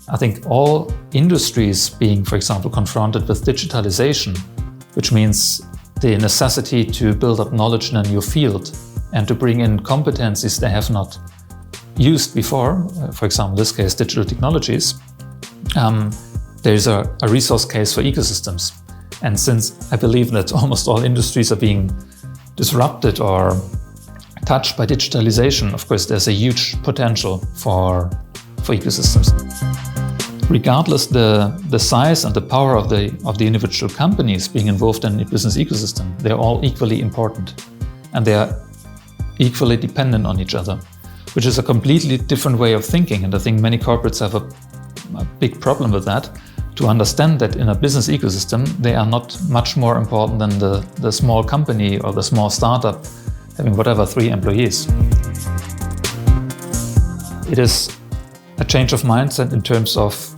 I think all industries being, for example, confronted with digitalization, which means the necessity to build up knowledge in a new field and to bring in competencies they have not used before, for example, in this case, digital technologies, there's a resource case for ecosystems. And since I believe that almost all industries are being disrupted or touched by digitalization, of course, there's a huge potential for ecosystems. Regardless the size and the power of the individual companies being involved in a business ecosystem, they're all equally important and they are equally dependent on each other, which is a completely different way of thinking. And I think many corporates have a big problem with that, to understand that in a business ecosystem, they are not much more important than the small company or the small startup having whatever 3 employees. It is a change of mindset in terms of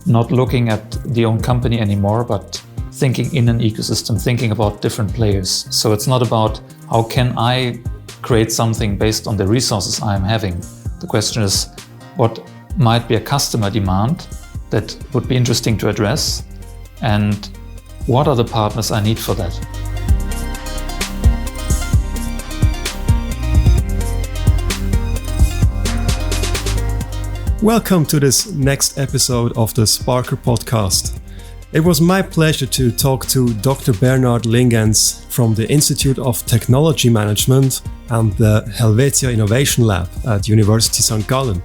not looking at the own company anymore, but thinking in an ecosystem, thinking about different players. So it's not about how can I create something based on the resources I'm having. The question is, what might be a customer demand that would be interesting to address, and what are the partners I need for that? Welcome to this next episode of the Sparkr Podcast. It was my pleasure to talk to Dr. Bernhard Lingens from the Institute of Technology Management and the Helvetia Innovation Lab at University St. Gallen,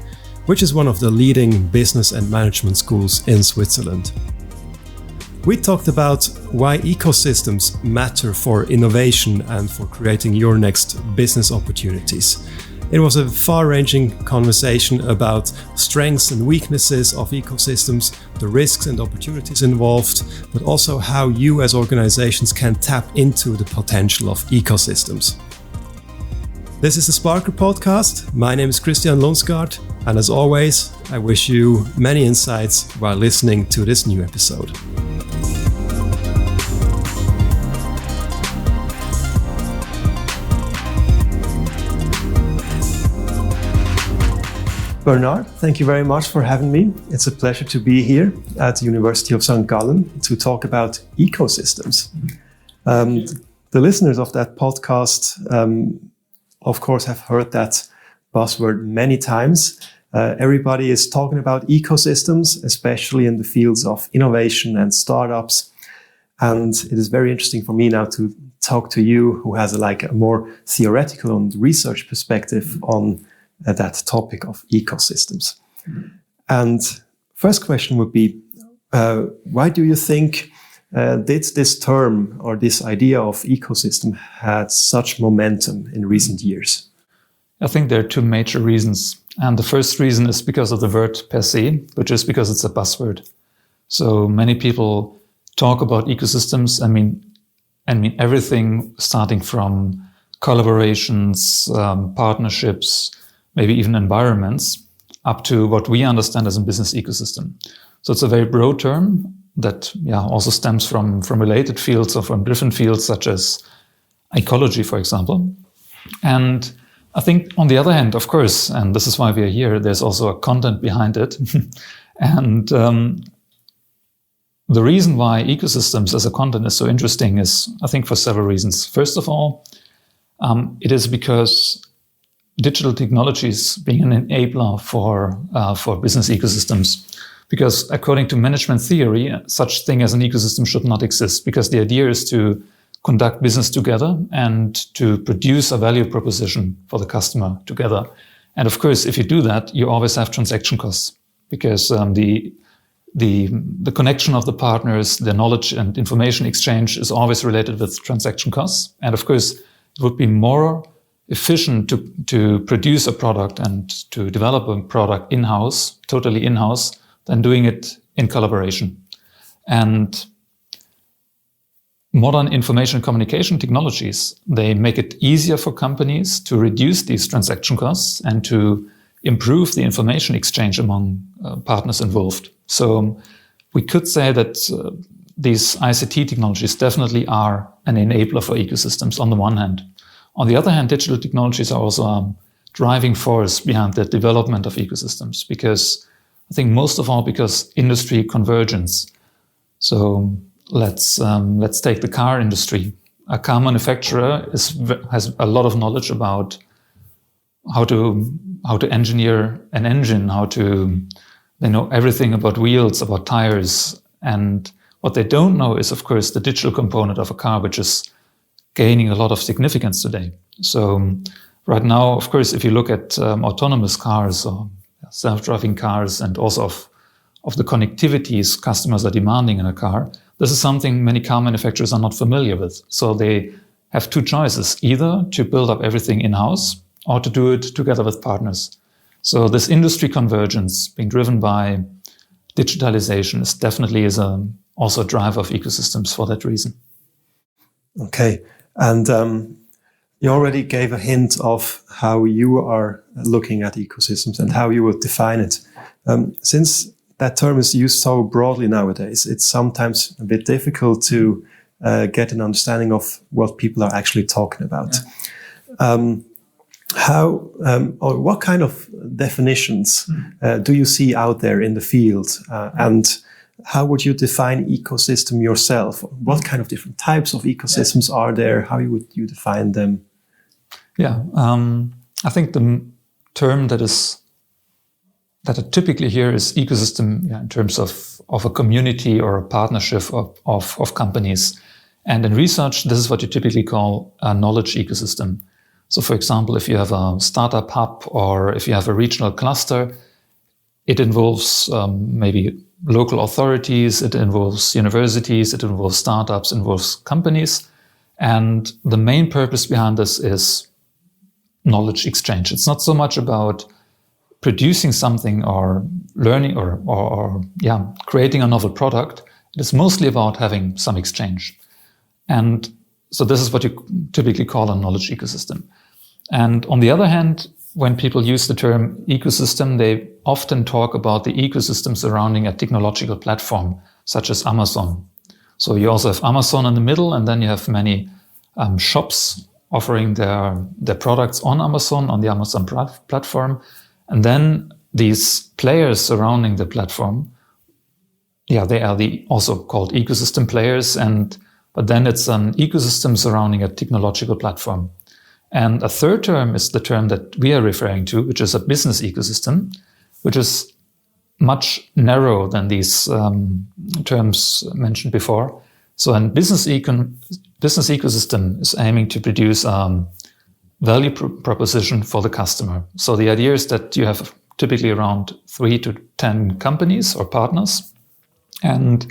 which is one of the leading business and management schools in Switzerland. We talked about why ecosystems matter for innovation and for creating your next business opportunities. It was a far-ranging conversation about strengths and weaknesses of ecosystems, the risks and opportunities involved, but also how you as organizations can tap into the potential of ecosystems. This is the Sparkr Podcast. My name is Christian Lundsgaard, and as always, I wish you many insights while listening to this new episode. Bernhard, thank you very much for having me. It's a pleasure to be here at the University of St. Gallen to talk about ecosystems. The listeners of that podcast, of course, have heard that buzzword many times. Everybody is talking about ecosystems, especially in the fields of innovation and startups. And it is very interesting for me now to talk to you, who has a more theoretical and research perspective on that topic of ecosystems. And first question would be, why do you think did this term or this idea of ecosystem had such momentum in recent years? I think there are 2 major reasons. And the first reason is because of the word per se, which is because it's a buzzword. So many people talk about ecosystems. I mean everything starting from collaborations, partnerships, maybe even environments, up to what we understand as a business ecosystem. So it's a very broad term that also stems from related fields or from different fields such as ecology, for example. And I think on the other hand, of course, and this is why we are here, there's also a content behind it. And the reason why ecosystems as a content is so interesting is, I think, for several reasons. First of all, it is because digital technologies being an enabler for business ecosystems. Because according to management theory, such thing as an ecosystem should not exist, because the idea is to conduct business together and to produce a value proposition for the customer together. And of course, if you do that, you always have transaction costs, because the connection of the partners, the knowledge and information exchange is always related with transaction costs. And of course, it would be more efficient to produce a product and to develop a product in-house, totally in-house, than doing it in collaboration. And modern information communication technologies, they make it easier for companies to reduce these transaction costs and to improve the information exchange among partners involved. So we could say that these ICT technologies definitely are an enabler for ecosystems on the one hand. On the other hand, digital technologies are also a driving force behind the development of ecosystems, because I think most of all because industry convergence. So let's take the car industry. A car manufacturer has a lot of knowledge about how to engineer an engine, they know everything about wheels, about tires, and what they don't know is, of course, the digital component of a car, which is gaining a lot of significance today. So right now, of course, if you look at autonomous cars or self-driving cars and also of the connectivities customers are demanding in a car, this is something many car manufacturers are not familiar with. So they have two choices, either to build up everything in-house or to do it together with partners. So this industry convergence being driven by digitalization is definitely also a driver of ecosystems for that reason. Okay. And you already gave a hint of how you are looking at ecosystems and how you would define it. Since that term is used so broadly nowadays, it's sometimes a bit difficult to get an understanding of what people are actually talking about. Yeah. Or what kind of definitions do you see out there in the field? And how would you define ecosystem yourself? What kind of different types of ecosystems are there? How would you define them? Yeah, I think the term that I typically hear is ecosystem in terms of a community or a partnership of companies. And in research, this is what you typically call a knowledge ecosystem. So for example, if you have a startup hub or if you have a regional cluster, it involves maybe local authorities, it involves universities, it involves startups, it involves companies. And the main purpose behind this is knowledge exchange. It's not so much about producing something or learning or creating a novel product. It is mostly about having some exchange. And so this is what you typically call a knowledge ecosystem. And on the other hand, when people use the term ecosystem, they often talk about the ecosystem surrounding a technological platform, such as Amazon. So you also have Amazon in the middle, and then you have many shops offering their products on Amazon, on the Amazon platform. And then these players surrounding the platform, they are also called ecosystem players. But then it's an ecosystem surrounding a technological platform. And a third term is the term that we are referring to, which is a business ecosystem, which is much narrower than these terms mentioned before. So a business ecosystem is aiming to produce value proposition for the customer. So the idea is that you have typically around 3 to 10 companies or partners, and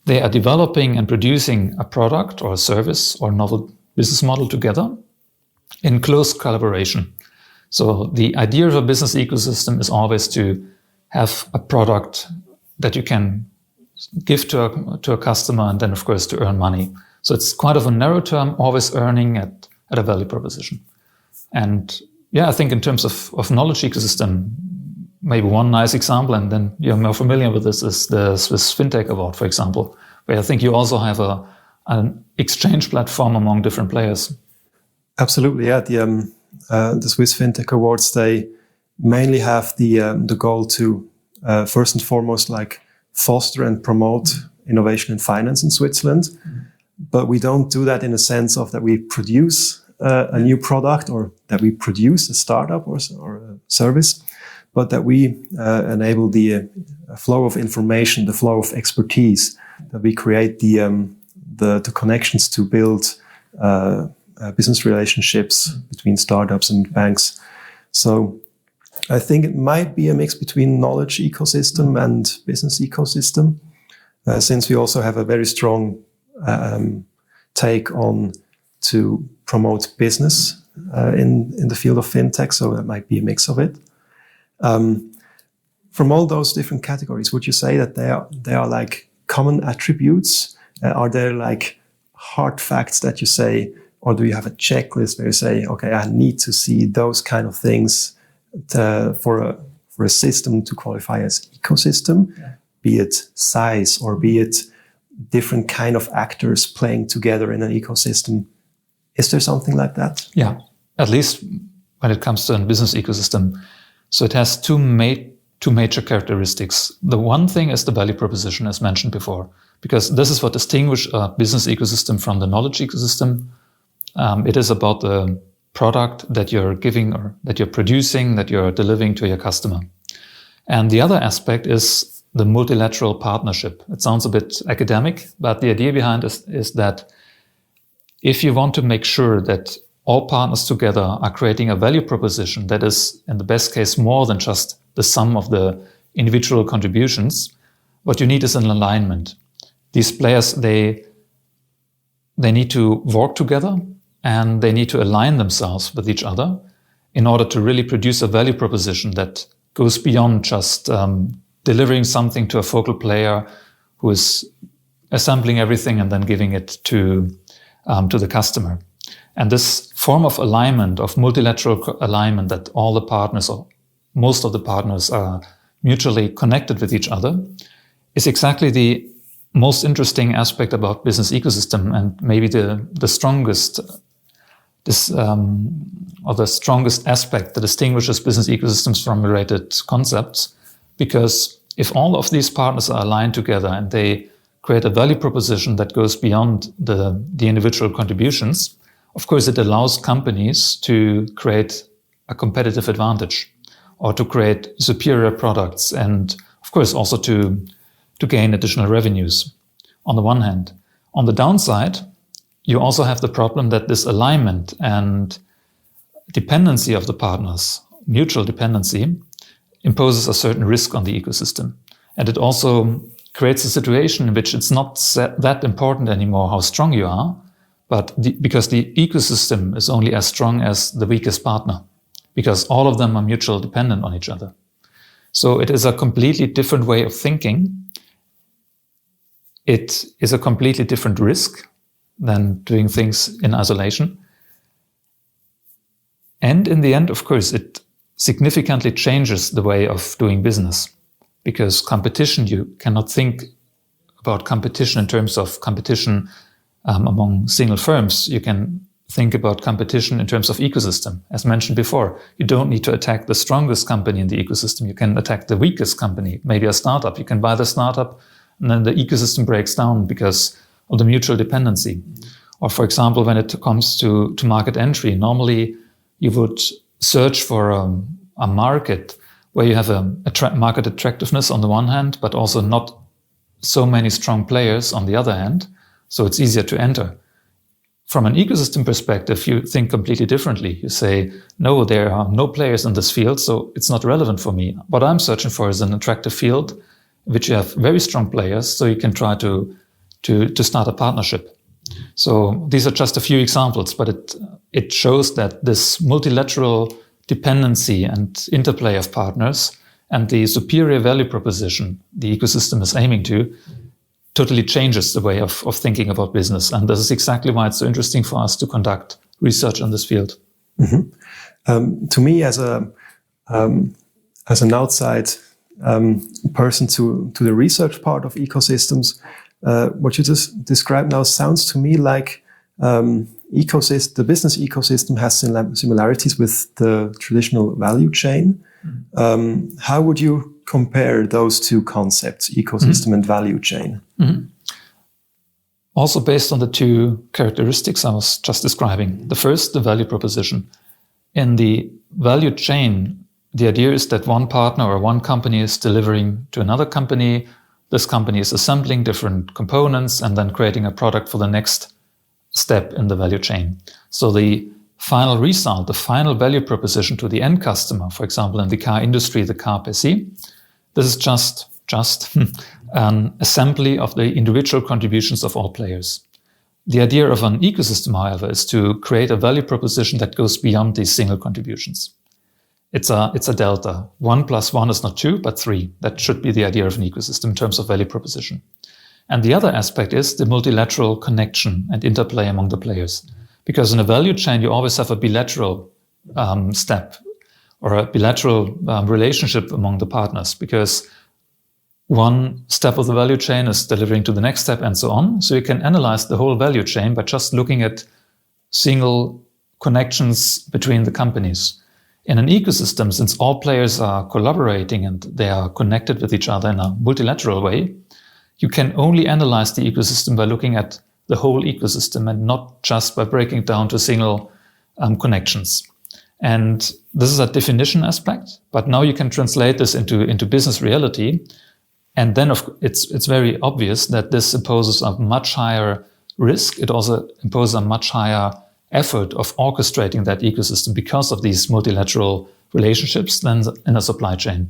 they are developing and producing a product or a service or novel business model together in close collaboration. So the idea of a business ecosystem is always to have a product that you can give to a customer and then, of course, to earn money. So it's quite of a narrow term, always earning at a value proposition. And I think in terms of knowledge ecosystem, maybe one nice example, and then you're more familiar with this, is the Swiss FinTech Award, for example, where I think you also have an exchange platform among different players. Absolutely, yeah. The Swiss FinTech Awards, they mainly have the goal to first and foremost foster and promote innovation in finance in Switzerland. But we don't do that in a sense of that we produce a new product or that we produce a startup or a service, but that we enable the flow of information, the flow of expertise, that we create the connections to build business relationships between startups and banks. So I think it might be a mix between knowledge ecosystem and business ecosystem, since we also have a very strong take on to promote business in the field of fintech. So that might be a mix of it. From all those different categories, would you say that they are like common attributes? Are there like hard facts that you say, or do you have a checklist where you say, okay, I need to see those kind of things for a system to qualify as ecosystem, be it size or be it different kind of actors playing together in an ecosystem? Is there something like that? Yeah, at least when it comes to a business ecosystem. So it has two two major characteristics. The one thing is the value proposition, as mentioned before, because this is what distinguishes a business ecosystem from the knowledge ecosystem. It is about the product that you're giving or that you're producing, that you're delivering to your customer. And the other aspect is the multilateral partnership. It sounds a bit academic, but the idea behind it is that if you want to make sure that all partners together are creating a value proposition that is, in the best case, more than just the sum of the individual contributions, what you need is an alignment. These players, they need to work together and they need to align themselves with each other in order to really produce a value proposition that goes beyond just delivering something to a focal player who is assembling everything and then giving it to the customer. And this form of alignment, of multilateral alignment, that all the partners or most of the partners are mutually connected with each other, is exactly the most interesting aspect about business ecosystem, and maybe the strongest aspect that distinguishes business ecosystems from related concepts. Because if all of these partners are aligned together and they create a value proposition that goes beyond the individual contributions, of course, it allows companies to create a competitive advantage or to create superior products and, of course, also to gain additional revenues on the one hand. On the downside, you also have the problem that this alignment and dependency of the partners, mutual dependency, imposes a certain risk on the ecosystem. And it also creates a situation in which it's not that important anymore how strong you are, but because the ecosystem is only as strong as the weakest partner, because all of them are mutually dependent on each other. So it is a completely different way of thinking. It is a completely different risk than doing things in isolation. And in the end, of course, it significantly changes the way of doing business, because competition, you cannot think about competition in terms of competition among single firms. You can think about competition in terms of ecosystem. As mentioned before, you don't need to attack the strongest company in the ecosystem. You can attack the weakest company, maybe a startup. You can buy the startup and then the ecosystem breaks down because of the mutual dependency. Or for example, when it comes to market entry, normally you would search for a market where you have a market attractiveness on the one hand, but also not so many strong players on the other hand. So it's easier to enter. From an ecosystem perspective, you think completely differently. You say, no, there are no players in this field, so it's not relevant for me. What I'm searching for is an attractive field in which you have very strong players, so you can try to start a partnership. So these are just a few examples, but it shows that this multilateral dependency and interplay of partners and the superior value proposition the ecosystem is aiming to totally changes the way of thinking about business. And this is exactly why it's so interesting for us to conduct research in this field. Mm-hmm. To me, as an outside person to the research part of ecosystems, what you just described now sounds to me like the business ecosystem has similarities with the traditional value chain. Mm-hmm. How would you compare those two concepts, ecosystem mm-hmm. and value chain? Mm-hmm. Also based on the two characteristics I was just describing. The first, the value proposition. In the value chain, the idea is that one partner or one company is delivering to another company. This company is assembling different components and then creating a product for the next step in the value chain. So the final result, the final value proposition to the end customer, for example, in the car industry, the car per se, this is just an assembly of the individual contributions of all players. The idea of an ecosystem, however, is to create a value proposition that goes beyond these single contributions. It's a delta. 1 + 1 is not 2, but 3. That should be the idea of an ecosystem in terms of value proposition. And the other aspect is the multilateral connection and interplay among the players. Because in a value chain, you always have a bilateral step or a bilateral relationship among the partners, because one step of the value chain is delivering to the next step and so on. So you can analyze the whole value chain by just looking at single connections between the companies. In an ecosystem, since all players are collaborating and they are connected with each other in a multilateral way, you can only analyze the ecosystem by looking at the whole ecosystem and not just by breaking down to single connections. And this is a definition aspect, but now you can translate this into business reality. And then it's very obvious that this imposes a much higher risk. It also imposes a much higher effort of orchestrating that ecosystem because of these multilateral relationships than in a supply chain.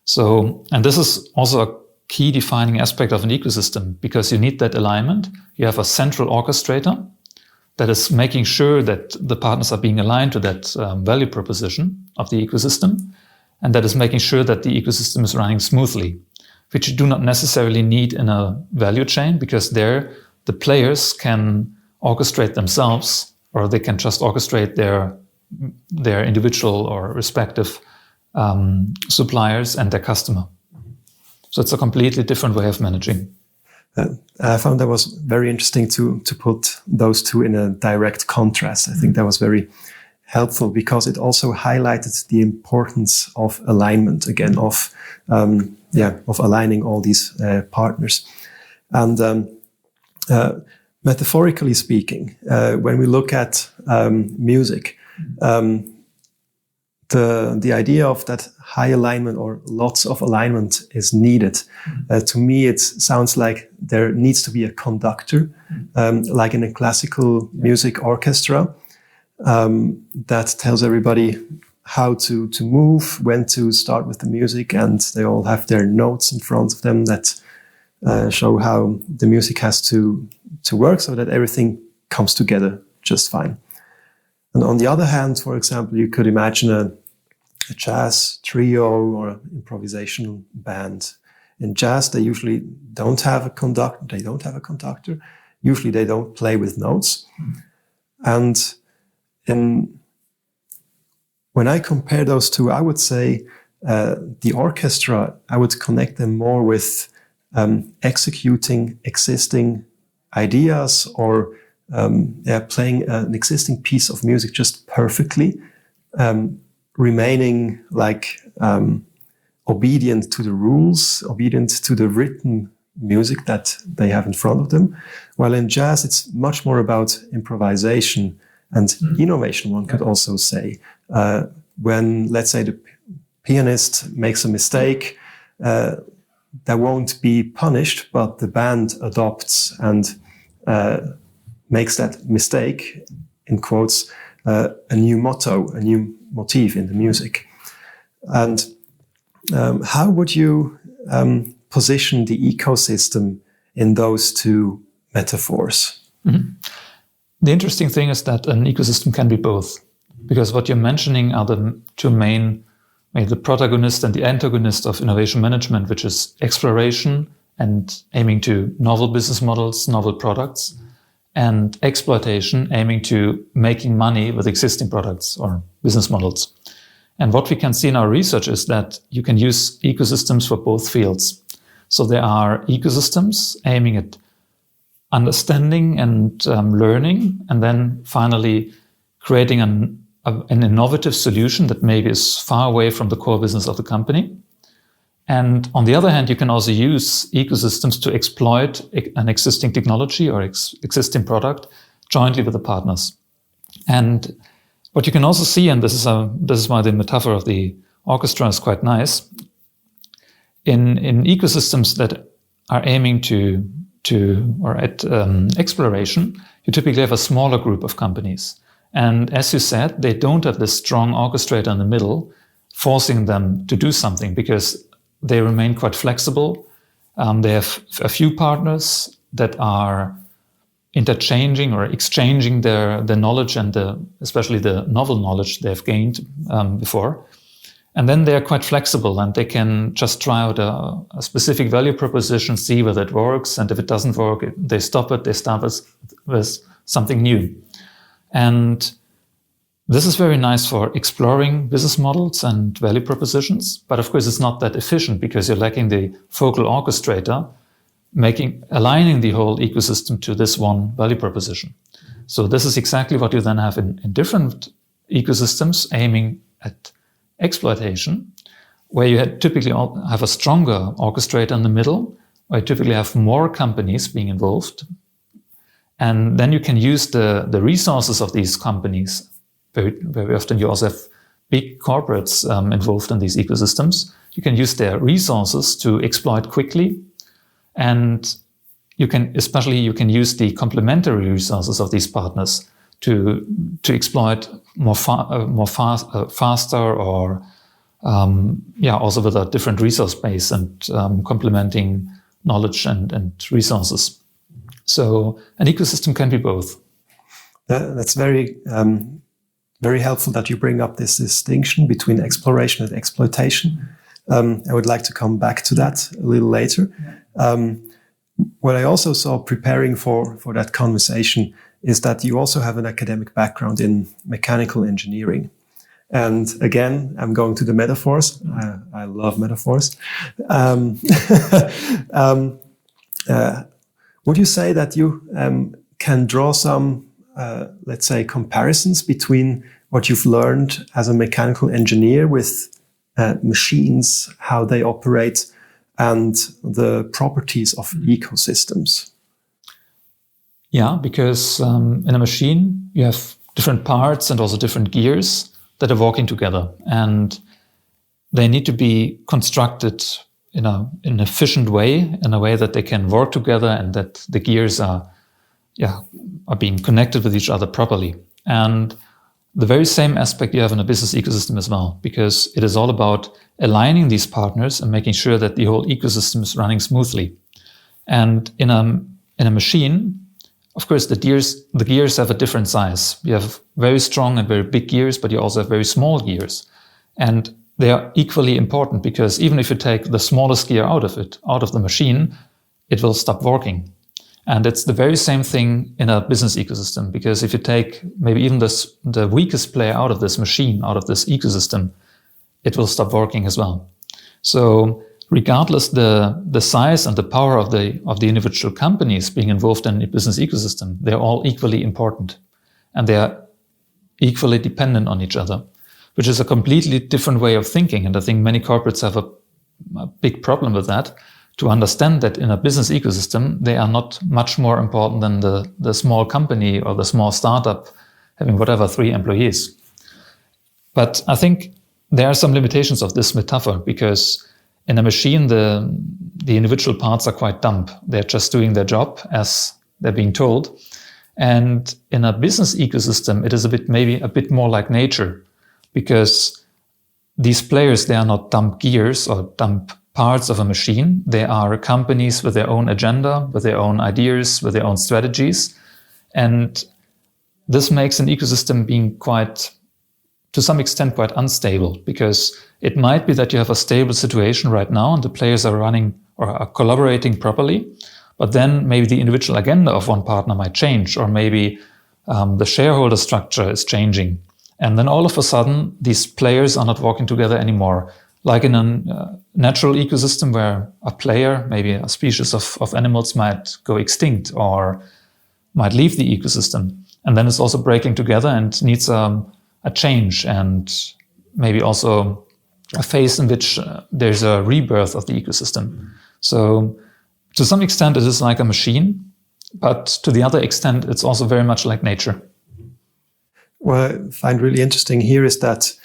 So, and this is also a key defining aspect of an ecosystem, because you need that alignment. You have a central orchestrator that is making sure that the partners are being aligned to that value proposition of the ecosystem, and that is making sure that the ecosystem is running smoothly, which you do not necessarily need in a value chain, because there the players can orchestrate themselves, or they can just orchestrate their individual or respective suppliers and their customer. So it's a completely different way of managing. I found that was very interesting to put those two in a direct contrast. I think that was very helpful, because it also highlighted the importance of alignment again, of aligning all these partners. And metaphorically speaking, when we look at music, the idea of that high alignment or lots of alignment is needed. To me, it sounds like there needs to be a conductor, like in a classical music orchestra, that tells everybody how to move, when to start with the music, and they all have their notes in front of them that show how the music has to work, so that everything comes together just fine. And on the other hand, for example, you could imagine a jazz trio or an improvisational band. In jazz, they usually don't have a conductor. Usually they don't play with notes. And when I compare those two, I would say the orchestra, I would connect them more with executing existing ideas, or playing an existing piece of music just perfectly, remaining like obedient to the rules, obedient to the written music that they have in front of them. While in jazz, it's much more about improvisation and innovation, one could also say. When, let's say, the pianist makes a mistake, that won't be punished, but the band adopts and makes that mistake, in quotes, a new motto, a new motif in the music. And how would you position the ecosystem in those two metaphors? Mm-hmm. The interesting thing is that an ecosystem can be both, because what you're mentioning are the two main, the protagonist and the antagonist of innovation management, which is exploration and aiming to novel business models, novel products, and exploitation, aiming to making money with existing products or business models. And what we can see in our research is that you can use ecosystems for both fields. So there are ecosystems aiming at understanding and learning, and then finally creating an innovative solution that maybe is far away from the core business of the company. And on the other hand, you can also use ecosystems to exploit an existing technology or existing product jointly with the partners. And what you can also see, and this is why the metaphor of the orchestra is quite nice, in ecosystems that are aiming at exploration, you typically have a smaller group of companies. And as you said, they don't have this strong orchestrator in the middle forcing them to do something, because they remain quite flexible. They have a few partners that are interchanging or exchanging their knowledge and especially the novel knowledge they've gained before. And then they're quite flexible, and they can just try out a specific value proposition, see whether it works. And if it doesn't work, they stop it, they start with something new. And this is very nice for exploring business models and value propositions. But of course, it's not that efficient, because you're lacking the focal orchestrator, aligning the whole ecosystem to this one value proposition. So this is exactly what you then have in different ecosystems aiming at exploitation, where you typically have a stronger orchestrator in the middle, where you typically have more companies being involved. And then you can use the resources of these companies. Very, very often you also have big corporates involved in these ecosystems. You can use their resources to exploit quickly. And you can use the complementary resources of these partners to exploit faster, or also with a different resource base and complementing knowledge and resources. So an ecosystem can be both. That's very very helpful that you bring up this distinction between exploration and exploitation. I would like to come back to that a little later. What I also saw preparing for that conversation is that you also have an academic background in mechanical engineering. And again, I'm going to the metaphors. I love metaphors. Would you say that you can draw some, let's say, comparisons between what you've learned as a mechanical engineer with machines, how they operate, and the properties of ecosystems? Yeah, because in a machine, you have different parts and also different gears that are working together. And they need to be constructed in an efficient way, in a way that they can work together and that the gears are being connected with each other properly. And the very same aspect you have in a business ecosystem as well, because it is all about aligning these partners and making sure that the whole ecosystem is running smoothly. And in a machine, of course, the gears have a different size. You have very strong and very big gears, but you also have very small gears. And they are equally important, because even if you take the smallest gear out of the machine, it will stop working. And it's the very same thing in a business ecosystem, because if you take maybe even the weakest player out of this machine, out of this ecosystem, it will stop working as well. So regardless the size and the power of the individual companies being involved in a business ecosystem, they're all equally important, and they are equally dependent on each other, which is a completely different way of thinking. And I think many corporates have a big problem with that, to understand that in a business ecosystem, they are not much more important than the small company or the small startup having 3 employees. But I think there are some limitations of this metaphor, because in a machine, the individual parts are quite dumb. They're just doing their job as they're being told. And in a business ecosystem, it is maybe a bit more like nature, because these players, they are not dumb gears or dumb parts of a machine. They are companies with their own agenda, with their own ideas, with their own strategies. And this makes an ecosystem being to some extent, quite unstable, because it might be that you have a stable situation right now and the players are running or are collaborating properly, but then maybe the individual agenda of one partner might change, or maybe the shareholder structure is changing. And then all of a sudden, these players are not working together anymore. Like in a natural ecosystem where a player, maybe a species of animals, might go extinct or might leave the ecosystem. And then it's also breaking together and needs a change, and maybe also a phase in which there's a rebirth of the ecosystem. So to some extent, it is like a machine, but to the other extent, it's also very much like nature. What I find really interesting here is that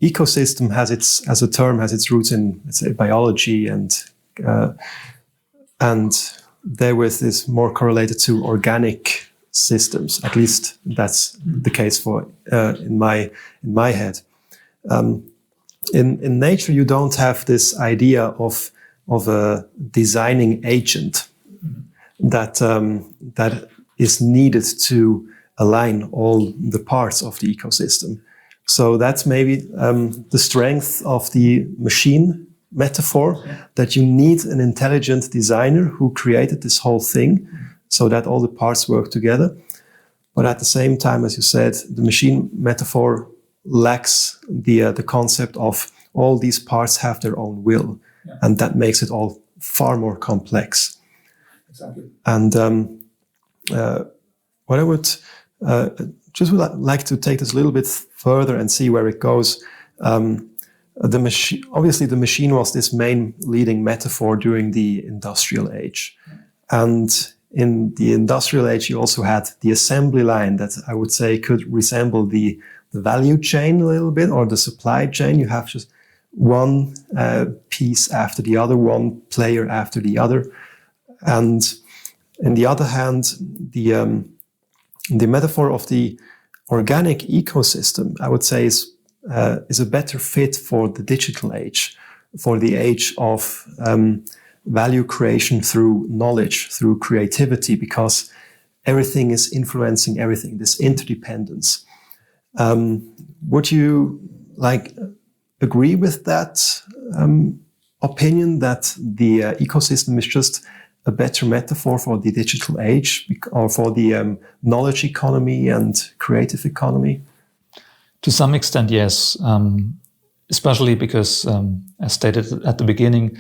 ecosystem has its roots in, let's say, biology, and therewith is more correlated to organic systems. At least that's the case for in my head. In nature, you don't have this idea of a designing agent that is needed to align all the parts of the ecosystem. So that's maybe the strength of the machine metaphor, that you need an intelligent designer who created this whole thing so that all the parts work together. But at the same time, as you said, the machine metaphor lacks the concept of all these parts have their own will. Yeah. And that makes it all far more complex. Exactly. And what I would just would like to take this a little bit further and see where it goes. The machine, obviously, the machine was this main leading metaphor during the industrial age, and in the industrial age, you also had the assembly line that I would say could resemble the value chain a little bit, or the supply chain. You have just one piece after the other, one player after the other. And on the other hand, the metaphor of the organic ecosystem, I would say, is a better fit for the digital age, for the age of value creation through knowledge, through creativity, because everything is influencing everything, this interdependence. Would you agree with that opinion that the ecosystem is just a better metaphor for the digital age, or for the knowledge economy and creative economy? To some extent, yes, especially because, as stated at the beginning,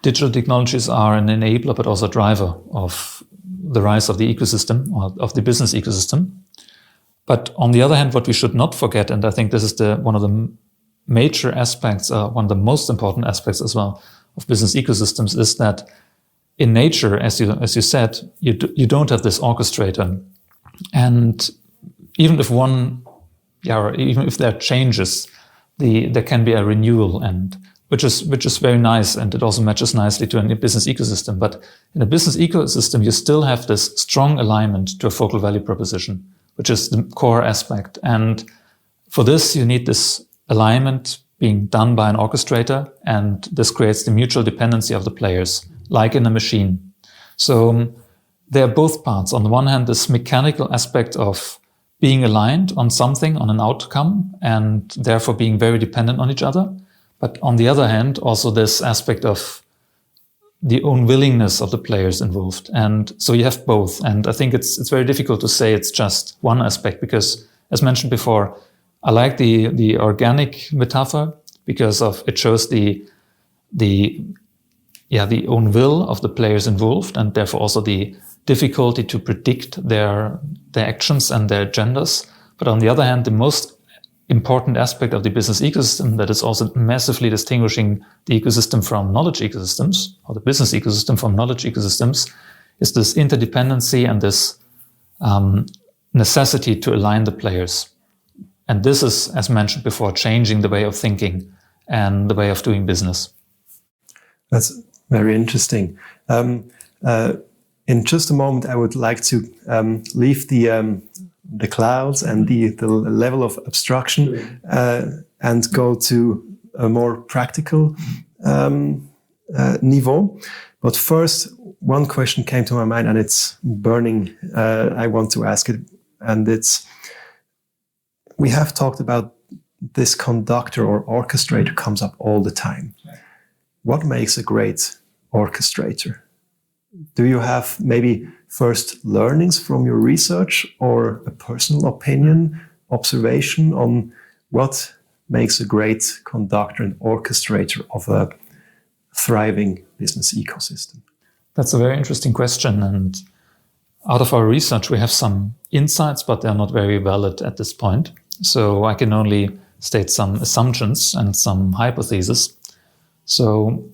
digital technologies are an enabler, but also a driver of the rise of the ecosystem, or of the business ecosystem. But on the other hand, what we should not forget, and I think this is one of the major aspects, one of the most important aspects as well of business ecosystems, is that in nature, as you said, you don't have this orchestrator, and even if even if there are changes, there can be a renewal, and which is very nice, and it also matches nicely to a business ecosystem. But in a business ecosystem, you still have this strong alignment to a focal value proposition, which is the core aspect. And for this, you need this alignment being done by an orchestrator, and this creates the mutual dependency of the players, like in a machine. So there are both parts. On the one hand, this mechanical aspect of being aligned on something, on an outcome, and therefore being very dependent on each other. But on the other hand, also this aspect of the own willingness of the players involved. And so you have both. And I think it's very difficult to say it's just one aspect, because, as mentioned before, I like the organic metaphor because it shows the own will of the players involved, and therefore also the difficulty to predict their actions and their agendas. But on the other hand, the most important aspect of the business ecosystem that is also massively distinguishing the ecosystem from knowledge ecosystems, or the business ecosystem from knowledge ecosystems, is this interdependency and this necessity to align the players. And this is, as mentioned before, changing the way of thinking and the way of doing business. That's very interesting. In just a moment, I would like to leave the clouds and the level of abstraction and go to a more practical niveau. But first, one question came to my mind, and it's burning. I want to ask it, and it's: we have talked about this conductor or orchestrator comes up all the time. What makes a great orchestrator? Do you have maybe first learnings from your research, or a personal opinion, observation on what makes a great conductor and orchestrator of a thriving business ecosystem? That's a very interesting question. And out of our research, we have some insights, but they're not very valid at this point. So I can only state some assumptions and some hypotheses. So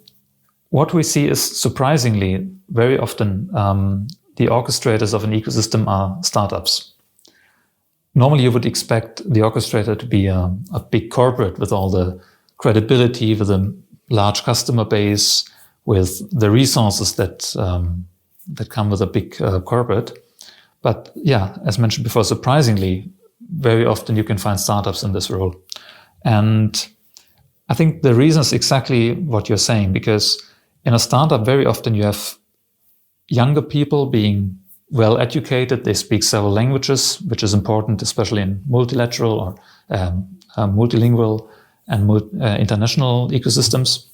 what we see is, surprisingly, very often the orchestrators of an ecosystem are startups. Normally, you would expect the orchestrator to be a big corporate with all the credibility, with a large customer base, with the resources that come with a big corporate. But yeah, as mentioned before, surprisingly, very often you can find startups in this role. And I think the reason is exactly what you're saying, because in a startup, very often you have younger people being well educated. They speak several languages, which is important, especially in multilateral or multilingual and international ecosystems.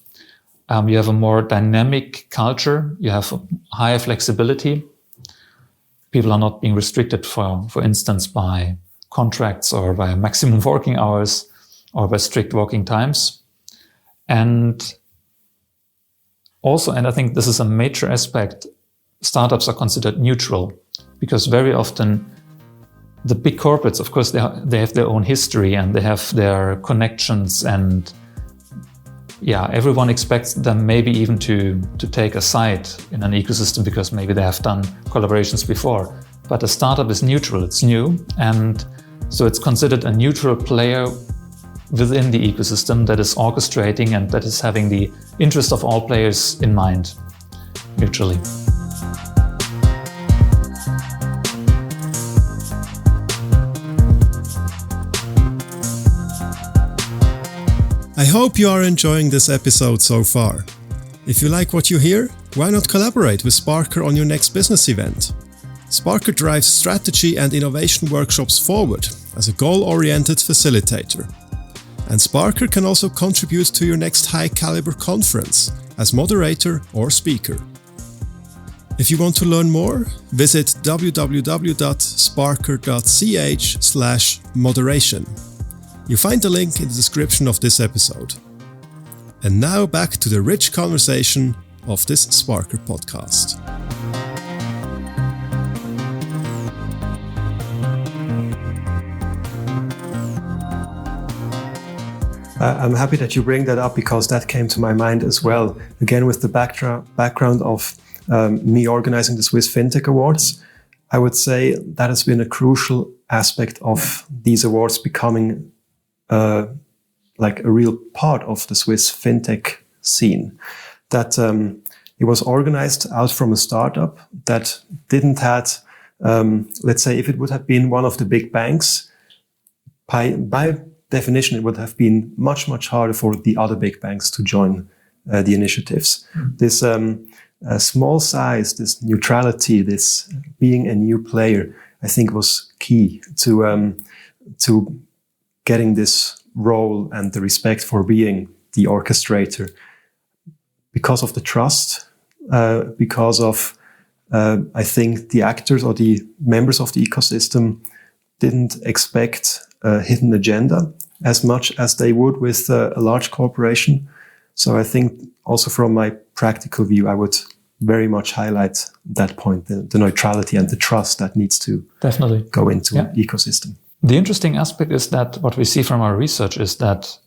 You have a more dynamic culture. You have higher flexibility. People are not being restricted, for instance, by contracts or by maximum working hours or by strict working times. And also, and I think this is a major aspect, startups are considered neutral, because very often the big corporates, of course, they have their own history and they have their connections, and everyone expects them maybe even to take a side in an ecosystem because maybe they have done collaborations before. But a startup is neutral, it's new, and so it's considered a neutral player within the ecosystem that is orchestrating and that is having the interest of all players in mind, mutually. I hope you are enjoying this episode so far. If you like what you hear, why not collaborate with Sparkr on your next business event? Sparkr drives strategy and innovation workshops forward as a goal-oriented facilitator. And Sparkr can also contribute to your next high-caliber conference as moderator or speaker. If you want to learn more, visit www.sparkr.ch/moderation. You find the link in the description of this episode. And now back to the rich conversation of this Sparkr podcast. I'm happy that you bring that up because that came to my mind as well. Again, with the background of me organizing the Swiss FinTech Awards, I would say that has been a crucial aspect of these awards becoming like a real part of the Swiss FinTech scene. That it was organized out from a startup that didn't had, let's say, if it would have been one of the big banks, by definition, it would have been much, much harder for the other big banks to join the initiatives. This small size, this neutrality, this being a new player, I think was key to getting this role and the respect for being the orchestrator, because of the trust, because of, I think the actors or the members of the ecosystem didn't expect a hidden agenda as much as they would with a large corporation. So I think also from my practical view, I would very much highlight that point, the neutrality and the trust that needs to definitely go into an ecosystem. The interesting aspect is that what we see from our research is that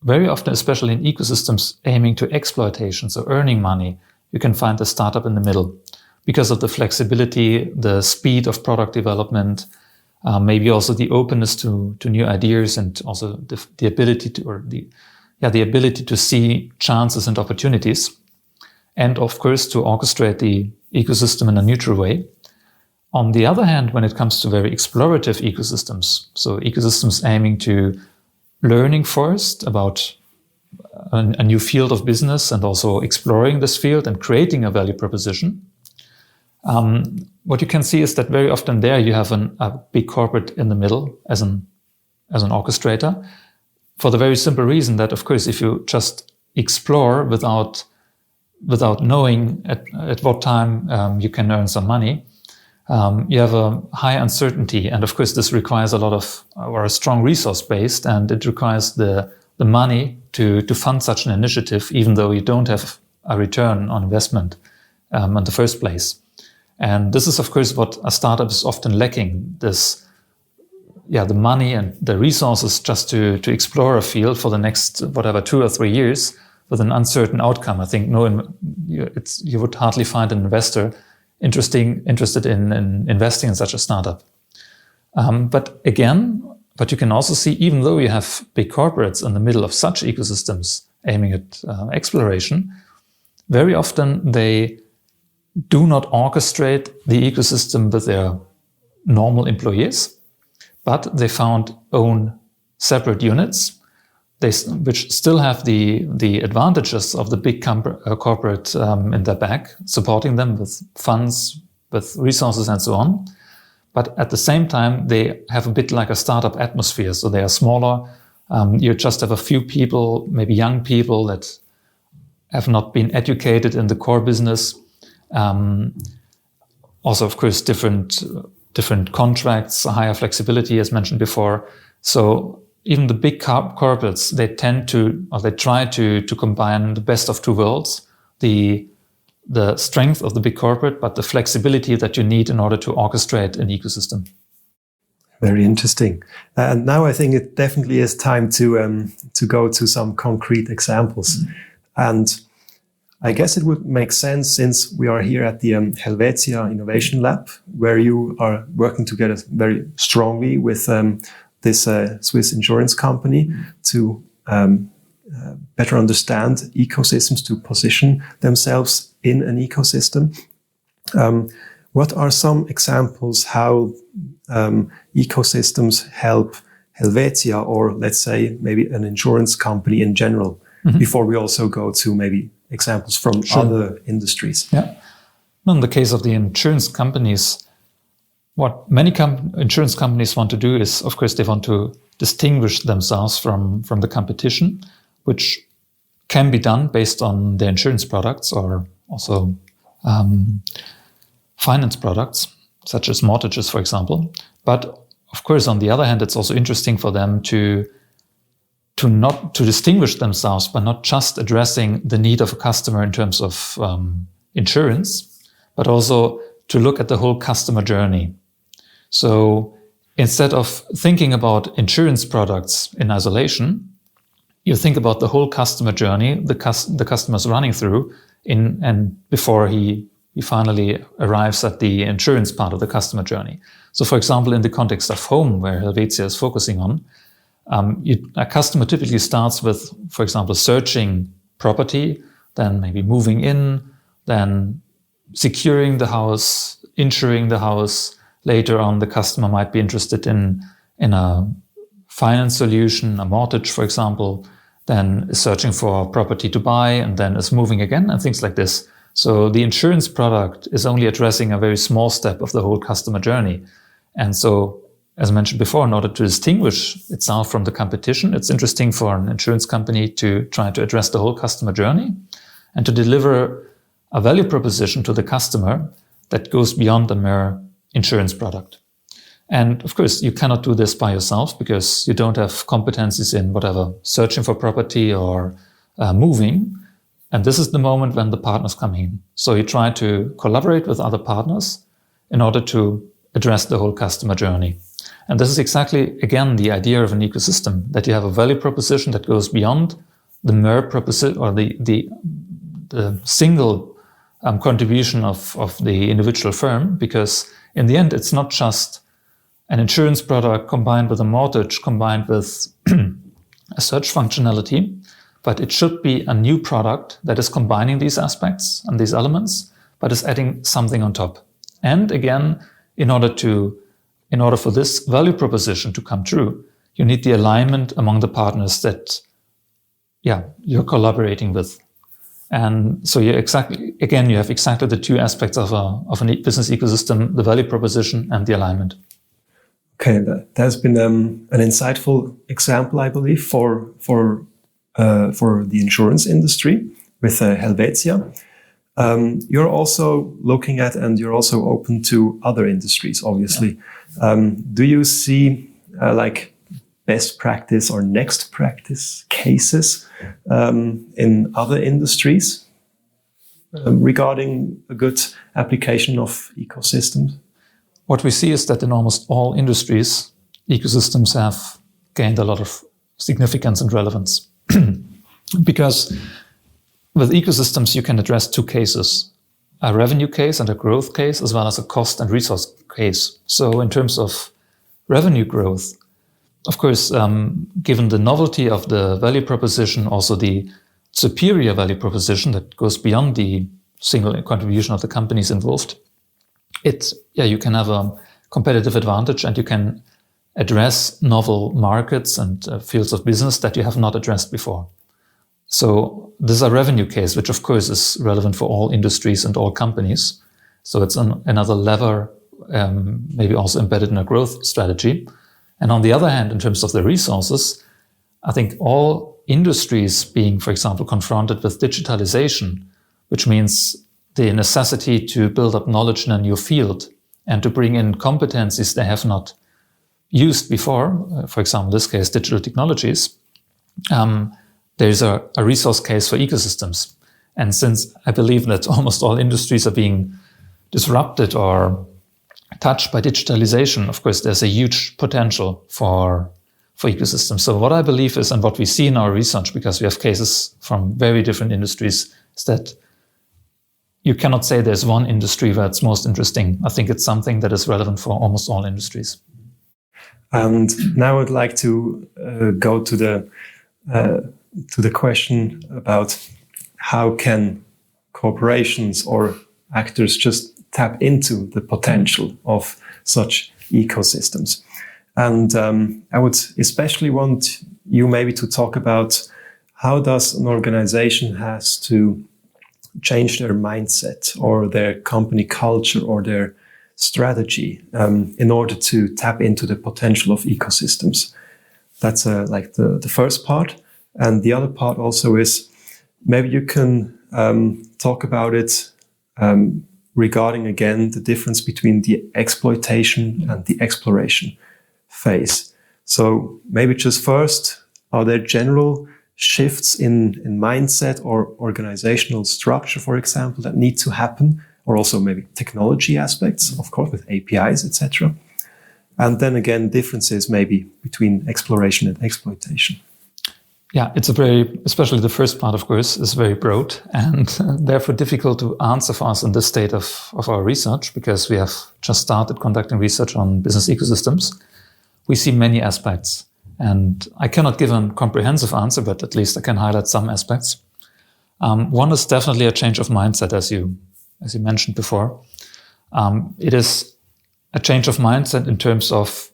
very often, especially in ecosystems aiming to exploitation, so earning money, you can find a startup in the middle because of the flexibility, the speed of product development, maybe also the openness to new ideas, and also the ability to, the ability to see chances and opportunities, and of course to orchestrate the ecosystem in a neutral way. On the other hand, when it comes to very explorative ecosystems, so ecosystems aiming to learning first about a new field of business and also exploring this field and creating a value proposition, what you can see is that very often there you have a big corporate in the middle as an orchestrator, for the very simple reason that, of course, if you just explore without knowing at what time you can earn some money, you have a high uncertainty, and of course this requires a strong resource based, and it requires the money to fund such an initiative, even though you don't have a return on investment in the first place. And this is of course what a startup is often lacking, the money and the resources just to explore a field for the next 2 or 3 years with an uncertain outcome. I think you would hardly find an investor interested in investing in such a startup. But you can also see, even though you have big corporates in the middle of such ecosystems aiming at exploration, very often they do not orchestrate the ecosystem with their normal employees, but they found own separate units, which still have the advantages of the big corporate in their back, supporting them with funds, with resources and so on. But at the same time, they have a bit like a startup atmosphere. So they are smaller. You just have a few people, maybe young people that have not been educated in the core business. Also, of course, different contracts, higher flexibility, as mentioned before. So even the big corporates, they try to combine the best of two worlds, the strength of the big corporate, but the flexibility that you need in order to orchestrate an ecosystem. Very interesting. And now I think it definitely is time to go to some concrete examples. And I guess it would make sense, since we are here at the Helvetia Innovation Lab, where you are working together very strongly with this Swiss insurance company to better understand ecosystems, to position themselves in an ecosystem. What are some examples how ecosystems help Helvetia, or let's say maybe an insurance company in general, before we also go to maybe examples from other industries? Yeah. In the case of the insurance companies, what many insurance companies want to do is, of course, they want to distinguish themselves from the competition, which can be done based on their insurance products, or also finance products, such as mortgages, for example. But of course, on the other hand, it's also interesting for them to distinguish themselves by not just addressing the need of a customer in terms of insurance, but also to look at the whole customer journey. So instead of thinking about insurance products in isolation, you think about the whole customer journey the customer's running through and before he finally arrives at the insurance part of the customer journey. So for example, in the context of home, where Helvetia is focusing on, a customer typically starts with, for example, searching property, then maybe moving in, then securing the house, insuring the house. Later on, the customer might be interested in a finance solution, a mortgage, for example, then is searching for a property to buy, and then is moving again, and things like this. So the insurance product is only addressing a very small step of the whole customer journey. And so, as mentioned before, in order to distinguish itself from the competition, it's interesting for an insurance company to try to address the whole customer journey and to deliver a value proposition to the customer that goes beyond the mere insurance product. And of course, you cannot do this by yourself because you don't have competencies in whatever, searching for property or moving. And this is the moment when the partners come in. So you try to collaborate with other partners in order to address the whole customer journey. And this is exactly, again, the idea of an ecosystem, that you have a value proposition that goes beyond the mere proposition or the single contribution of the individual firm, because in the end, it's not just an insurance product combined with a mortgage, combined with a search functionality, but it should be a new product that is combining these aspects and these elements, but is adding something on top. And again, in order for this value proposition to come true, you need the alignment among the partners that, you're collaborating with. And so you have exactly the two aspects of a business ecosystem: the value proposition and the alignment. Okay, that has been an insightful example, I believe, for the insurance industry with Helvetia. You're also looking at, and you're also open to other industries, obviously. Do you see best practice or next practice cases in other industries regarding a good application of ecosystems? What we see is that in almost all industries, ecosystems have gained a lot of significance and relevance. Because with ecosystems, you can address two cases: a revenue case and a growth case, as well as a cost and resource case. So in terms of revenue growth, of course, given the novelty of the value proposition, also the superior value proposition that goes beyond the single contribution of the companies involved, you can have a competitive advantage and you can address novel markets and fields of business that you have not addressed before. So this is a revenue case, which of course is relevant for all industries and all companies. So it's another lever, maybe also embedded in a growth strategy. And on the other hand, in terms of the resources, I think all industries being, for example, confronted with digitalization, which means the necessity to build up knowledge in a new field and to bring in competencies they have not used before, for example, in this case, digital technologies, there's a resource case for ecosystems. And since I believe that almost all industries are being disrupted or touched by digitalization, of course, there's a huge potential for ecosystems. So what I believe is, and what we see in our research, because we have cases from very different industries, is that you cannot say there's one industry where it's most interesting. I think it's something that is relevant for almost all industries. And now I'd like to go to the question about how can corporations or actors just tap into the potential of such ecosystems. And I would especially want you maybe to talk about how does an organization has to change their mindset or their company culture or their strategy in order to tap into the potential of ecosystems. That's like the first part. And the other part also is maybe you can talk about it regarding, again, the difference between the exploitation and the exploration phase. So maybe just first, are there general shifts in mindset or organizational structure, for example, that need to happen, or also maybe technology aspects, of course, with APIs, etc. And then again, differences maybe between exploration and exploitation. Yeah, it's especially the first part, of course, is very broad and therefore difficult to answer for us in this state of our research, because we have just started conducting research on business ecosystems. We see many aspects, and I cannot give a comprehensive answer, but at least I can highlight some aspects. One is definitely a change of mindset, as you mentioned before. It is a change of mindset in terms of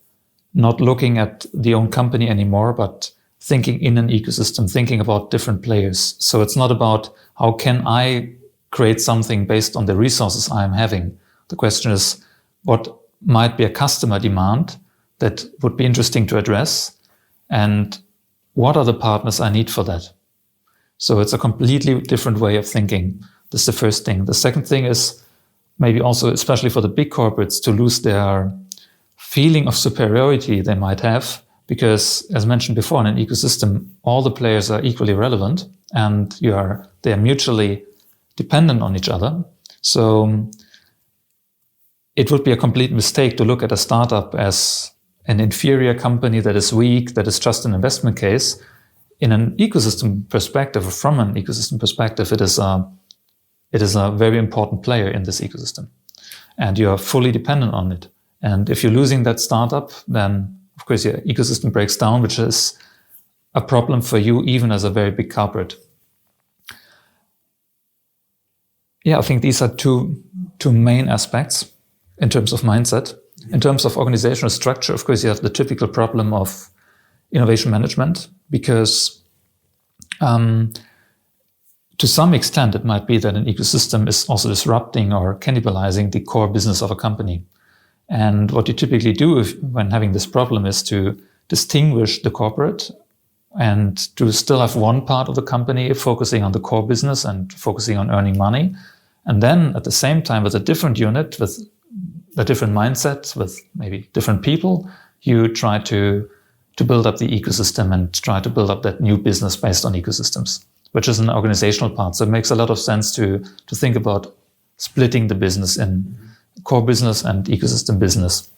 not looking at the own company anymore, but thinking in an ecosystem, thinking about different players. So it's not about how can I create something based on the resources I'm having. The question is, what might be a customer demand that would be interesting to address, and what are the partners I need for that? So it's a completely different way of thinking. This is the first thing. The second thing is maybe also, especially for the big corporates, to lose their feeling of superiority they might have, because as mentioned before, in an ecosystem, all the players are equally relevant and they are mutually dependent on each other. So it would be a complete mistake to look at a startup as an inferior company that is weak, that is just an investment case. In an ecosystem perspective, or from an ecosystem perspective, it is a very important player in this ecosystem, and you are fully dependent on it. And if you're losing that startup, then of course your ecosystem breaks down, which is a problem for you, even as a very big corporate. Yeah, I think these are two main aspects in terms of mindset. In terms of organizational structure, of course, you have the typical problem of innovation management, because to some extent, it might be that an ecosystem is also disrupting or cannibalizing the core business of a company. And what you typically do when having this problem is to distinguish the corporate and to still have one part of the company focusing on the core business and focusing on earning money. And then at the same time, with a different unit, with a different mindset, with maybe different people, you try to build up the ecosystem and try to build up that new business based on ecosystems, which is an organizational part. So it makes a lot of sense to think about splitting the business in core business and ecosystem business.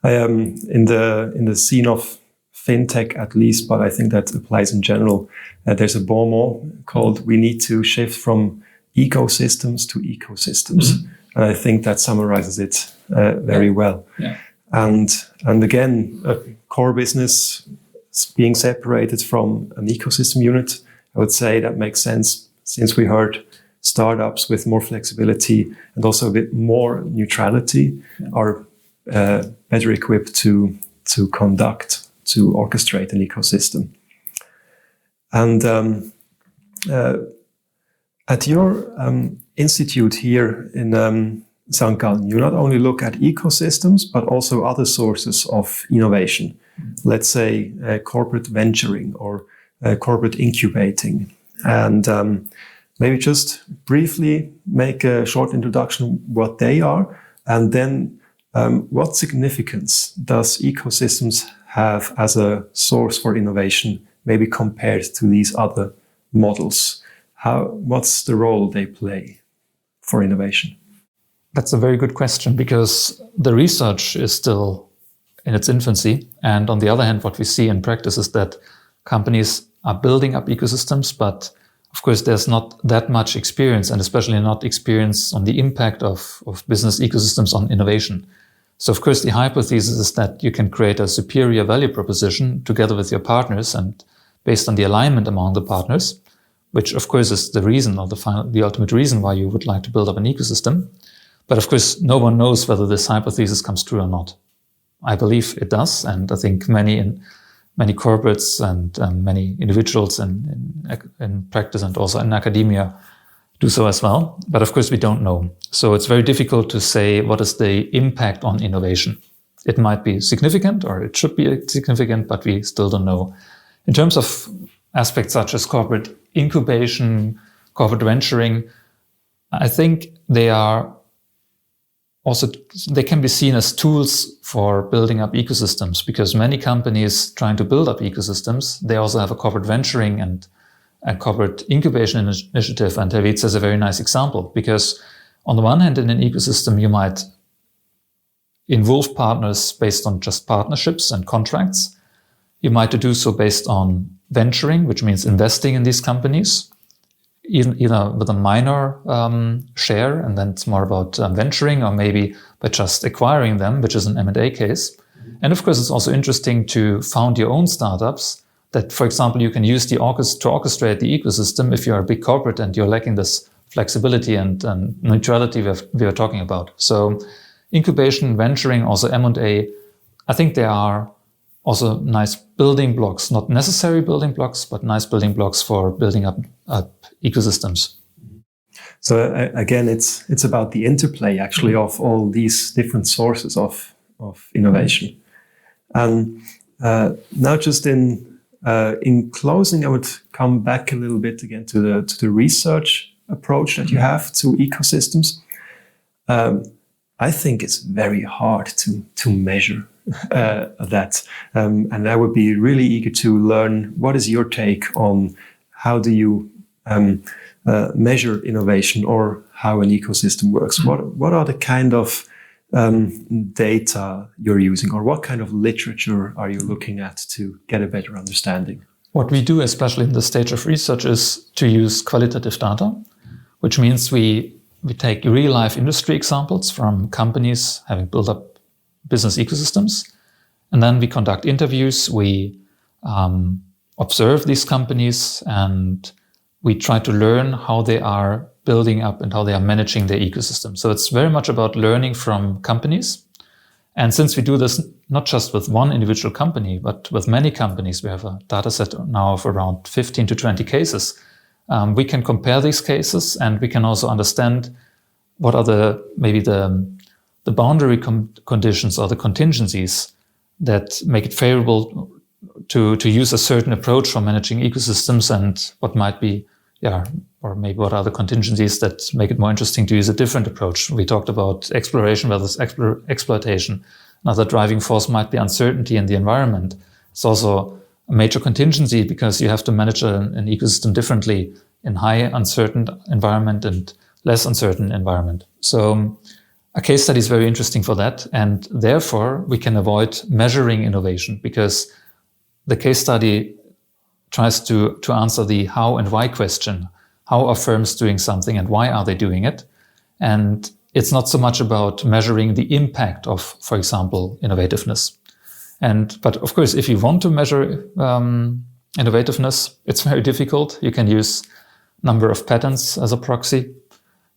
I am in the scene of fintech, at least, but I think that applies in general. There's a bon mot called "We need to shift from ecosystems to ecosystems," and I think that summarizes it very well. Yeah. And again, a core business being separated from an ecosystem unit, I would say that makes sense, since we heard startups with more flexibility and also a bit more neutrality are better equipped to orchestrate an ecosystem. And at your institute here in St. Gallen, you not only look at ecosystems, but also other sources of innovation. Let's say corporate venturing or corporate incubating. And maybe just briefly make a short introduction what they are, and then what significance does ecosystems have as a source for innovation, maybe compared to these other models? What's the role they play for innovation? That's a very good question, because the research is still in its infancy. And on the other hand, what we see in practice is that companies are building up ecosystems, but of course, there's not that much experience, and especially not experience on the impact of business ecosystems on innovation. So of course, the hypothesis is that you can create a superior value proposition together with your partners and based on the alignment among the partners, which of course is the reason or the ultimate reason why you would like to build up an ecosystem. But of course, no one knows whether this hypothesis comes true or not. I believe it does, and I think many corporates and many individuals in practice and also in academia do so as well. But of course, we don't know. So it's very difficult to say what is the impact on innovation. It might be significant or it should be significant, but we still don't know. In terms of aspects such as corporate incubation, corporate venturing, I think they can be seen as tools for building up ecosystems, because many companies trying to build up ecosystems, they also have a corporate venturing and a corporate incubation initiative. And Helvetia is a very nice example, because on the one hand, in an ecosystem, you might involve partners based on just partnerships and contracts. You might do so based on venturing, which means investing in these companies, either with a minor share, and then it's more about venturing, or maybe by just acquiring them, which is an M&A case. And of course, it's also interesting to found your own startups that, for example, you can use to orchestrate the ecosystem if you're a big corporate and you're lacking this flexibility and neutrality we are talking about. So incubation, venturing, also M&A, I think they are also nice building blocks, not necessary building blocks, but nice building blocks for building up ecosystems. So again, it's about the interplay actually of all these different sources of innovation. And now, just in closing, I would come back a little bit again to the research approach that you have to ecosystems. I think it's very hard to measure that. And I would be really eager to learn, what is your take on how do you measure innovation, or how an ecosystem works? What are the kind of data you're using, or what kind of literature are you looking at to get a better understanding? What we do, especially in the stage of research, is to use qualitative data, which means we take real-life industry examples from companies having built up business ecosystems, and then we conduct interviews, we observe these companies, and we try to learn how they are building up and how they are managing their ecosystem. So it's very much about learning from companies. And since we do this not just with one individual company, but with many companies, we have a data set now of around 15 to 20 cases. We can compare these cases, and we can also understand what are the boundary conditions or the contingencies that make it favorable to use a certain approach for managing ecosystems, and what might be, or maybe what are the contingencies that make it more interesting to use a different approach. We talked about exploration versus exploitation. Another driving force might be uncertainty in the environment. It's also a major contingency, because you have to manage an ecosystem differently in high uncertain environment and less uncertain environment. So a case study is very interesting for that. And therefore, we can avoid measuring innovation, because the case study tries to answer the how and why question. How are firms doing something and why are they doing it? And it's not so much about measuring the impact of, for example, innovativeness. But of course, if you want to measure innovativeness, it's very difficult. You can use number of patents as a proxy.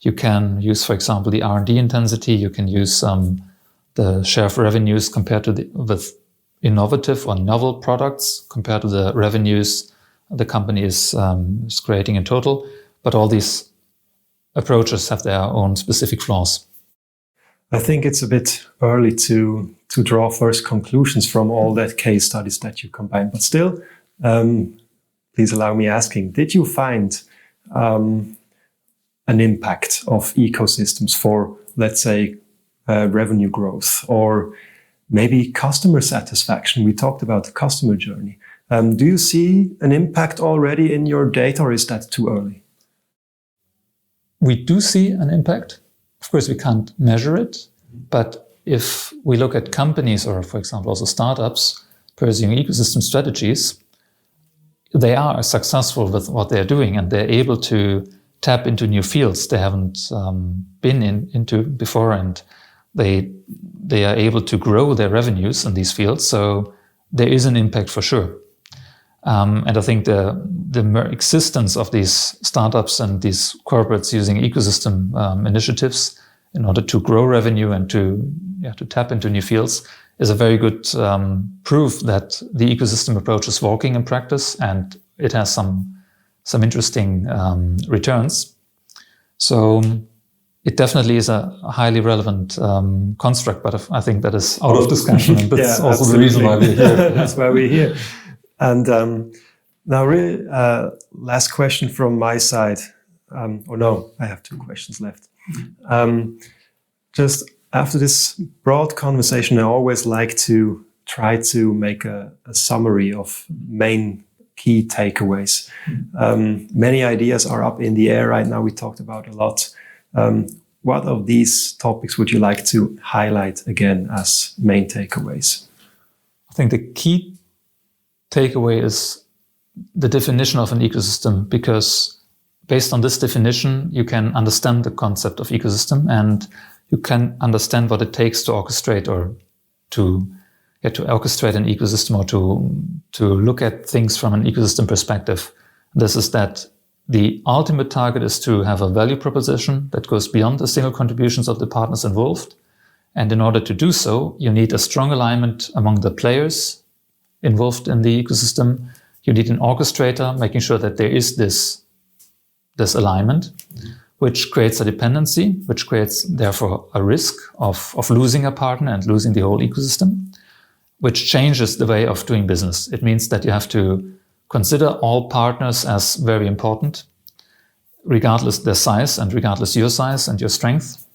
You can use, for example, the R&D intensity. You can use the share of revenues compared to with innovative or novel products compared to the revenues the company is creating in total. But all these approaches have their own specific flaws. I think it's a bit early to draw first conclusions from all that case studies that you combined. But still, please allow me asking, did you find an impact of ecosystems for, let's say, revenue growth, or maybe customer satisfaction? We talked about the customer journey. Do you see an impact already in your data, or is that too early? We do see an impact. Of course, we can't measure it, but if we look at companies or, for example, also startups pursuing ecosystem strategies, they are successful with what they're doing and they're able to tap into new fields they haven't been into before, and they are able to grow their revenues in these fields. So there is an impact for sure. And I think the existence of these startups and these corporates using ecosystem initiatives in order to grow revenue and to tap into new fields is a very good proof that the ecosystem approach is working in practice, and it has some interesting returns. So it definitely is a highly relevant construct, but I think that is out of discussion, and that's also absolutely. the reason why we're here. That's why we're here. And now, really, last question from my side. I have 2 questions left. Just after this broad conversation, I always like to try to make a summary of main key takeaways. Many ideas are up in the air right now. We talked about a lot. What of these topics would you like to highlight again as main takeaways? I think the key takeaway is the definition of an ecosystem, because based on this definition, you can understand the concept of ecosystem and you can understand what it takes to orchestrate or to orchestrate an ecosystem, or to look at things from an ecosystem perspective. This is that the ultimate target is to have a value proposition that goes beyond the single contributions of the partners involved. And in order to do so, you need a strong alignment among the players involved in the ecosystem. You need an orchestrator making sure that there is this alignment, which creates a dependency, which creates therefore a risk of losing a partner and losing the whole ecosystem, which changes the way of doing business. It means that you have to consider all partners as very important, regardless their size and regardless your size and your strength.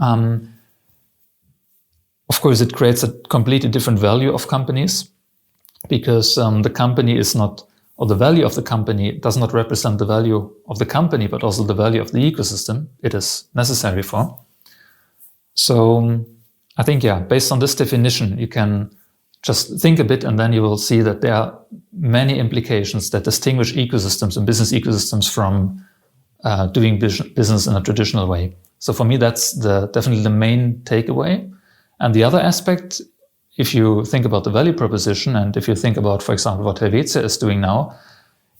Of course, it creates a completely different value of companies, because the company is not, or the value of the company does not represent the value of the company, but also the value of the ecosystem it is necessary for. So I think, based on this definition, you can just think a bit and then you will see that there are many implications that distinguish ecosystems and business ecosystems from doing business in a traditional way. So for me, that's definitely the main takeaway. And the other aspect, if you think about the value proposition and if you think about, for example, what Helvetia is doing now,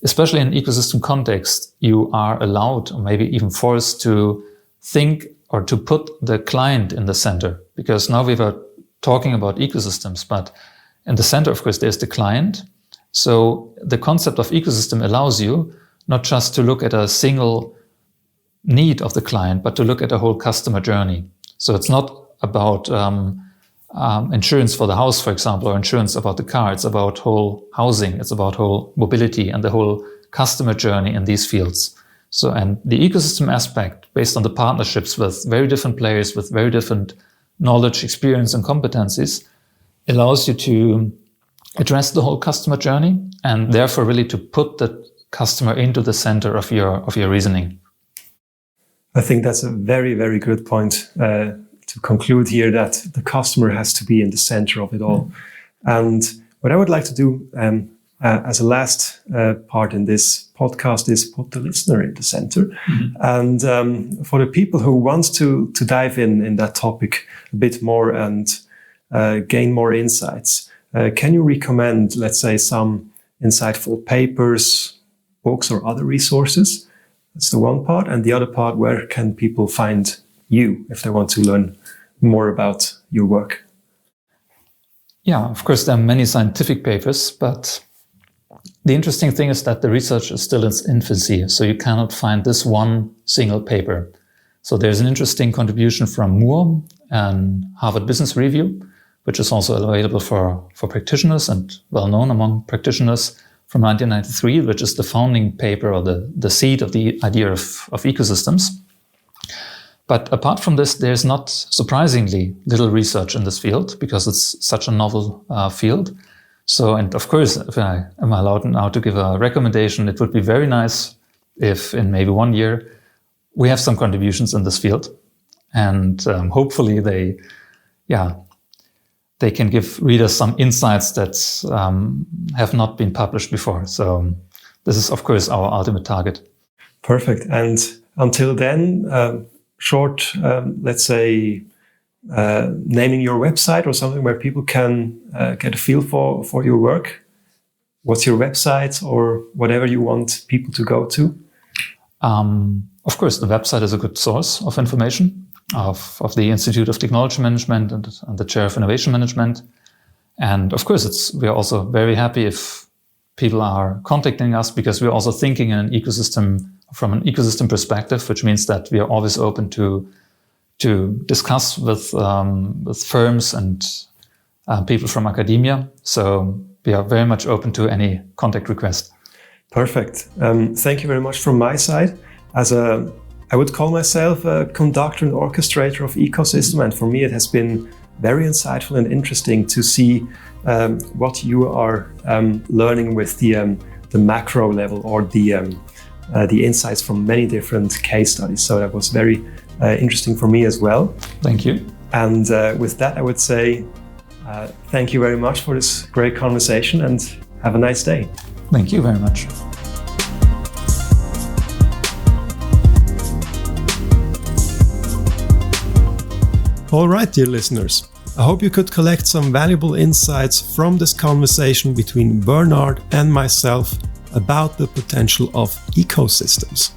especially in ecosystem context, you are allowed or maybe even forced to think or to put the client in the center. Because now we were talking about ecosystems, but in the center, of course, there's the client. So the concept of ecosystem allows you not just to look at a single need of the client, but to look at a whole customer journey. So it's not about insurance for the house, for example, or insurance about the car. It's about whole housing. It's about whole mobility and the whole customer journey in these fields. So, and the ecosystem aspect, based on the partnerships with very different players, with very different knowledge, experience, and competencies, allows you to address the whole customer journey and therefore really to put the customer into the center of your reasoning. I think that's a very, very good point to conclude here, that the customer has to be in the center of it all. And what I would like to do as a last part in this podcast is put the listener in the center. Mm-hmm. And for the people who want to dive in that topic a bit more and gain more insights, can you recommend, let's say, some insightful papers, books, or other resources? That's the one part. And the other part, where can people find you if they want to learn more about your work? Yeah, of course, there are many scientific papers, but the interesting thing is that the research is still in its infancy, so you cannot find this one single paper. So there's an interesting contribution from Moore and Harvard Business Review, which is also available for practitioners and well known among practitioners, from 1993, which is the founding paper or the seed of the idea of ecosystems. But apart from this, there's not surprisingly little research in this field because it's such a novel field. So, and of course, if I am allowed now to give a recommendation, it would be very nice if in maybe 1 year we have some contributions in this field. and hopefully they can give readers some insights that have not been published before. So this is, of course, our ultimate target. Perfect. And until then, short, let's say, naming your website or something where people can get a feel for your work. What's your website or whatever you want people to go to? Of course, the website is a good source of information of the Institute of Technology Management and the Chair of Innovation Management. And of course, we are also very happy if people are contacting us, because we're also thinking in an ecosystem from an ecosystem perspective, which means that we are always open to discuss with firms and people from academia. So we are very much open to any contact request. Perfect. Thank you very much from my side. I would call myself a conductor and orchestrator of ecosystem, and for me it has been very insightful and interesting to see what you are learning with the macro level, or the insights from many different case studies. So that was very interesting for me as well. Thank you. And with that, I would say thank you very much for this great conversation, and have a nice day. Thank you very much. All right, dear listeners, I hope you could collect some valuable insights from this conversation between Bernhard and myself about the potential of ecosystems.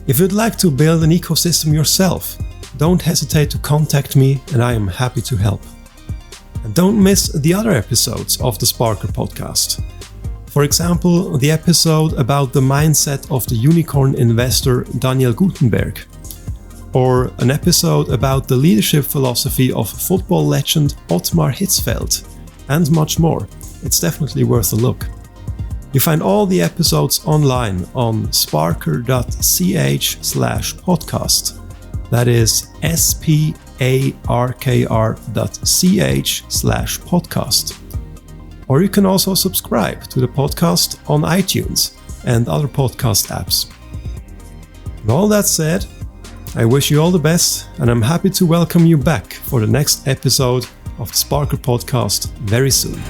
If you'd like to build an ecosystem yourself, don't hesitate to contact me, and I am happy to help. And don't miss the other episodes of the Sparkr Podcast. For example, the episode about the mindset of the unicorn investor Daniel Gutenberg, or an episode about the leadership philosophy of football legend Ottmar Hitzfeld, and much more. It's definitely worth a look. You find all the episodes online on sparkr.ch/podcast. That is sparkr.ch/podcast. Or you can also subscribe to the podcast on iTunes and other podcast apps. With all that said, I wish you all the best, and I'm happy to welcome you back for the next episode of the Sparkr Podcast very soon.